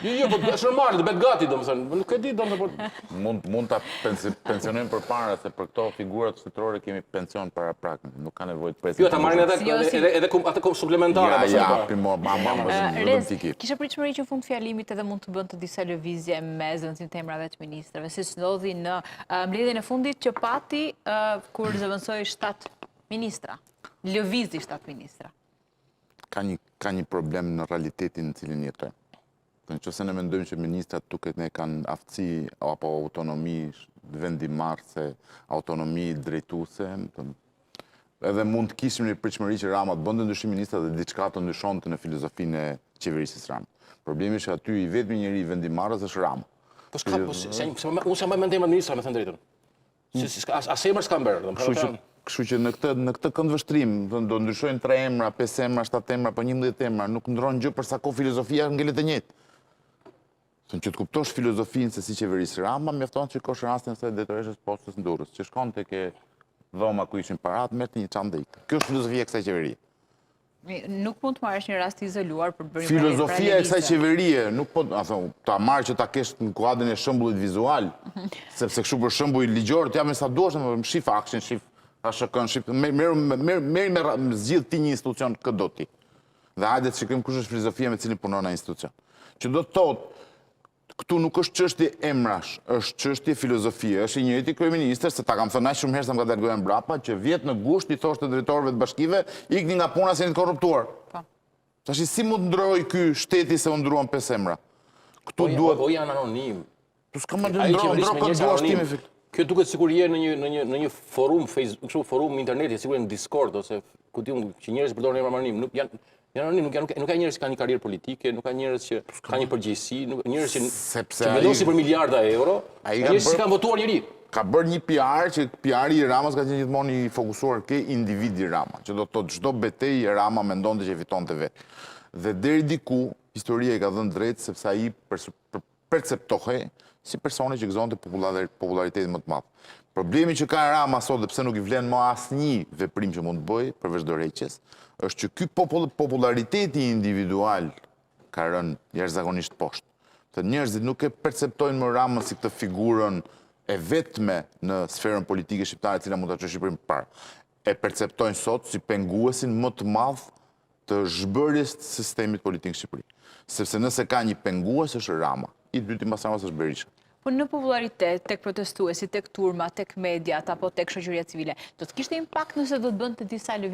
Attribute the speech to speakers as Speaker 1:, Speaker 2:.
Speaker 1: Jo, po është normal, të bëhet gati, domethënë, nuk e di domethënë.
Speaker 2: Mund ta pensionojmë përpara se për këto figura shtetërore kemi pension para prakën. Nuk ka nevojë të presim.
Speaker 1: Jo, ta marrin edhe atë suplementare.
Speaker 2: Ja, primo,
Speaker 3: Kishe pritshmëri që fund fjalimit edhe mund të bënd të disa lëvizje me zëvendësim të emrave të ministrave, siç ndodhi në mbledhjen e fundit që pati kur zëvendësoi 7 ministra, lëvizi 7 ministra.
Speaker 2: Ka një problem në realitetin në cilin jetojmë. Nëse ne mendojmë që ministrat tuket ne kanë aftësi apo autonomi vendimarrëse, autonomi drejtuese, edhe mund të kishim një pritshmëri që Rama të bënte ndryshim ministrat dhe diçka të ndryshonte në filozofinë e qeverisë së Rama. Problemi është aty i vetmi njeri vendimarrës është Rama.
Speaker 1: Po s'ka, unë s'kam më mendim ministra, me thënë drejtën. As emër s'kam bërë.
Speaker 2: Kështu që në këtë këndvështrim do ndryshojnë 3 emra, 5 emra, 7 emra, po 11 emra, nuk ndron gjë për sa kohë filozofia ngelet e njëjtë. Që të kuptosh filozofinë se si qeverisë Rama, mjafton që shkosh rastin se drejtoreshës postës në Durrës, që shkon tek dhoma ku ishin parat, merrte një çantë ikë. Kjo është filozofia e kësaj qeverie.
Speaker 3: Nuk mund të marrësh një rast të izoluar për bërim.
Speaker 2: Filozofia e kësaj qeverie nuk po ta marrë që ta kesh në kuadrin e shembullit vizual, sepse kështu për shembull ligjor të jam sa duash, më shif akshin, shif ashokën, shif merr me zgjidh ti një institucion këtë do ti. Dhe hajde të shikojmë kush është filozofia me cilin punon ai institucion. Që do të thotë këtu nuk është çështje emrash, është çështje filozofie. Është i njëjti kryeministër, se ta kam thënë aq shumë herë sa më ka dërguar mbrapa, që vjet në gusht i thoshte drejtorëve të bashkive, ikni nga puna se jeni të korruptuar. Tash si mund ndroi ky shteti se u ndruan 5 emra? Këtu duhet
Speaker 1: o janë anonim.
Speaker 2: Po s'ka më ndro këtë duash.
Speaker 1: Kjo duket sikur je në një forum Facebook, kështu forum interneti, sikur në Discord ose ku diun që njerëzit përdorin emra anonim, nuk janë anonim, nuk ka njerëz që kanë një karrierë politike, nuk ka njerëz që kanë një përgjegjësi, njerëz që vendosin për miliarda euro, njerëz që kanë votuar njëri.
Speaker 2: Ka bërë një PR që PR-i i Ramës ka qenë gjithmonë i fokusuar ke individi Rama, që do të thotë çdo betejë Rama mendonte që fitonte vetë. Dhe deri diku historia i ka dhënë drejt sepse ai perceptohej si personi që gëzonte popularitetin më të madh. Problemi që ka Rama sot dhe pse nuk i vlen më asnjë veprim që mund të bëjë përveç dorëheqjes, është që ky populariteti individual ka rënë jashtëzakonisht poshtë. Të njerëzit nuk e perceptojnë më Ramën si këtë figurën e vetme në sferën politike shqiptare e cila mund ta çojë Shqipërinë përpara. E perceptojnë sot si penguesin më të madh të zhbërjes të sistemit politik në Shqipëri. Sepse nëse ka një pengues është Rama, i dyti mbas Ramës është Berisha.
Speaker 3: Po në popularitet, tek protestuesit, tek turma, tek mediat, apo tek shoqëria civile, do të kishte impakt nëse do të bënte disa lëvizje